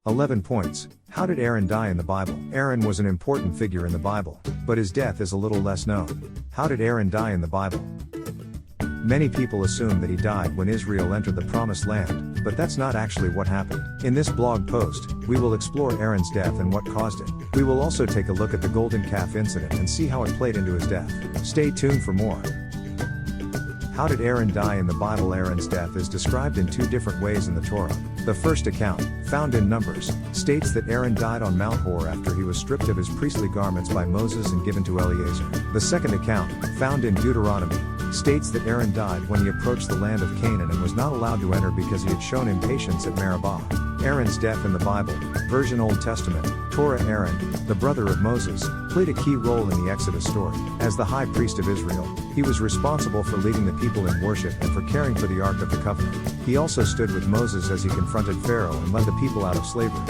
11 points. How did Aaron die in the Bible? Aaron was an important figure in the Bible, but his death is a little less known. How did Aaron die in the Bible? Many people assume that he died when Israel entered the Promised Land, but that's not actually what happened. In this blog post, we will explore Aaron's death and what caused it. We will also take a look at the golden calf incident and see how it played into his death. Stay tuned for more. How did Aaron die in the Bible? Aaron's death is described in two different ways in the Torah. The first account, found in Numbers, states that Aaron died on Mount Hor after he was stripped of his priestly garments by Moses and given to Eleazar. The second account, found in Deuteronomy, states that Aaron died when he approached the land of Canaan and was not allowed to enter because he had shown impatience at Meribah. Aaron's death in the Bible, version Old Testament, Torah. Aaron, the brother of Moses, played a key role in the Exodus story. As the high priest of Israel, he was responsible for leading the people in worship and for caring for the Ark of the Covenant. He also stood with Moses as he confronted Pharaoh and led the people out of slavery.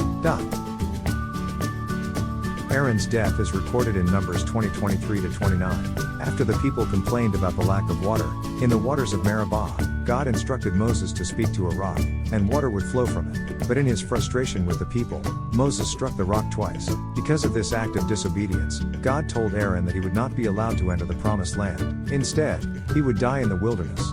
Aaron's death is recorded in Numbers 20:23-29. After the people complained about the lack of water in the waters of Meribah, God instructed Moses to speak to a rock, and water would flow from it. But in his frustration with the people, Moses struck the rock twice. Because of this act of disobedience, God told Aaron that he would not be allowed to enter the Promised Land. Instead, he would die in the wilderness.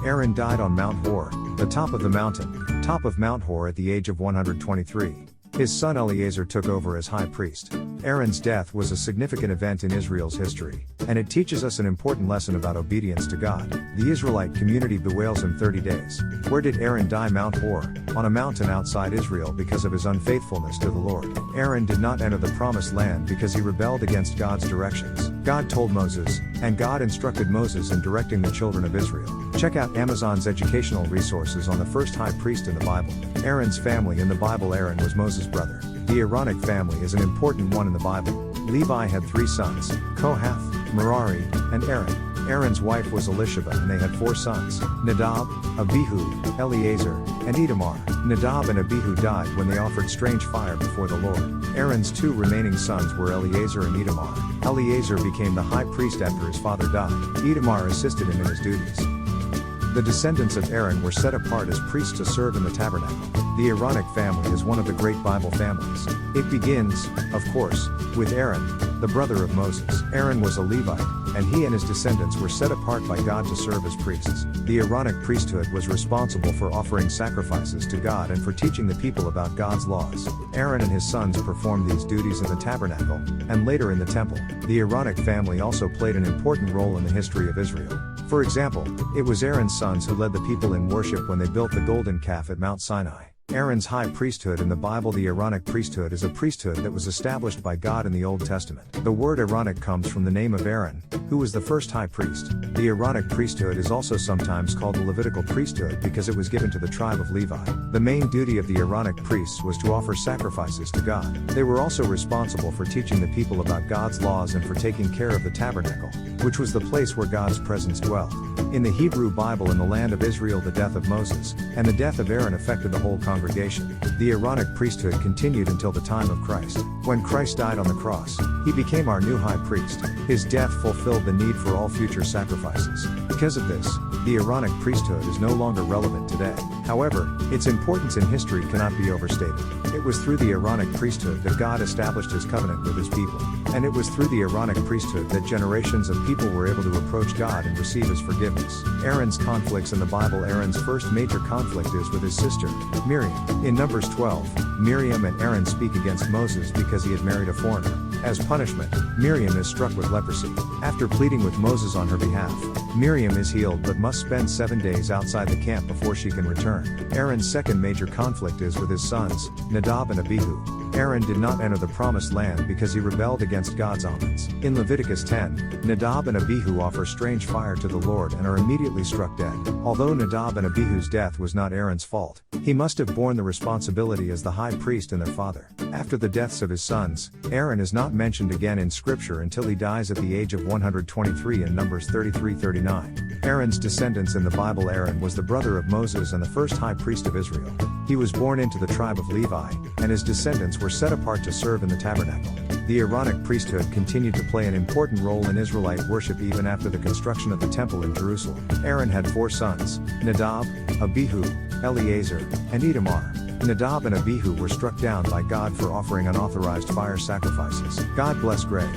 Aaron died on Mount Hor, the top of the mountain, top of Mount Hor, at the age of 123. His son Eleazar took over as high priest. Aaron's death was a significant event in Israel's history, and it teaches us an important lesson about obedience to God. The Israelite community bewails him 30 days. Where did Aaron die? Mount Hor, on a mountain outside Israel because of his unfaithfulness to the Lord. Aaron did not enter the Promised Land because he rebelled against God's directions. God told Moses, and God instructed Moses in directing the children of Israel. Check out Amazon's educational resources on the first high priest in the Bible. Aaron's family in the Bible. Aaron was Moses' brother. The Aaronic family is an important one in the Bible. Levi had 3 sons, Kohath, Merari, and Aaron. Aaron's wife was Elisheba, and they had 4 sons, Nadab, Abihu, Eleazar, and Itamar. Nadab and Abihu died when they offered strange fire before the Lord. Aaron's 2 remaining sons were Eleazar and Itamar. Eleazar became the high priest after his father died. Itamar assisted him in his duties. The descendants of Aaron were set apart as priests to serve in the tabernacle. The Aaronic family is one of the great Bible families. It begins, of course, with Aaron, the brother of Moses. Aaron was a Levite, and he and his descendants were set apart by God to serve as priests. The Aaronic priesthood was responsible for offering sacrifices to God and for teaching the people about God's laws. Aaron and his sons performed these duties in the tabernacle, and later in the temple. The Aaronic family also played an important role in the history of Israel. For example, it was Aaron's sons who led the people in worship when they built the golden calf at Mount Sinai. Aaron's high priesthood in the Bible. The Aaronic priesthood is a priesthood that was established by God in the Old Testament. The word Aaronic comes from the name of Aaron, who was the first high priest. The Aaronic priesthood is also sometimes called the Levitical priesthood because it was given to the tribe of Levi. The main duty of the Aaronic priests was to offer sacrifices to God. They were also responsible for teaching the people about God's laws and for taking care of the tabernacle, which was the place where God's presence dwelt. In the Hebrew Bible, in the land of Israel, the death of Moses and the death of Aaron affected the whole congregation. The Aaronic priesthood continued until the time of Christ. When Christ died on the cross, he became our new high priest. His death fulfilled the need for all future sacrifices. Because of this, the Aaronic priesthood is no longer relevant today. However, its importance in history cannot be overstated. It was through the Aaronic priesthood that God established his covenant with his people. And it was through the Aaronic priesthood that generations of people were able to approach God and receive his forgiveness. Aaron's conflicts in the Bible. Aaron's first major conflict is with his sister, Miriam. In Numbers 12, Miriam and Aaron speak against Moses because he had married a foreigner. As punishment, Miriam is struck with leprosy. After pleading with Moses on her behalf, Miriam is healed but must spend 7 days outside the camp before she can return. Aaron's second major conflict is with his sons, Nadab and Abihu. Aaron did not enter the Promised Land because he rebelled against God's omens. In Leviticus 10, Nadab and Abihu offer strange fire to the Lord and are immediately struck dead. Although Nadab and Abihu's death was not Aaron's fault, he must have borne the responsibility as the high priest and their father. After the deaths of his sons, Aaron is not mentioned again in Scripture until he dies at the age of 123 in Numbers 33-39. Aaron's descendants descendants in the Bible. Aaron was the brother of Moses and the first high priest of Israel. He was born into the tribe of Levi, and his descendants were set apart to serve in the tabernacle. The Aaronic priesthood continued to play an important role in Israelite worship even after the construction of the temple in Jerusalem. Aaron had 4 sons, Nadab, Abihu, Eleazar, and Itamar. Nadab and Abihu were struck down by God for offering unauthorized fire sacrifices. God bless Greg.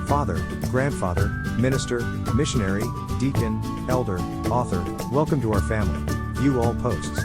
Father, grandfather, minister, missionary, deacon, elder, author, welcome to our family. View all posts.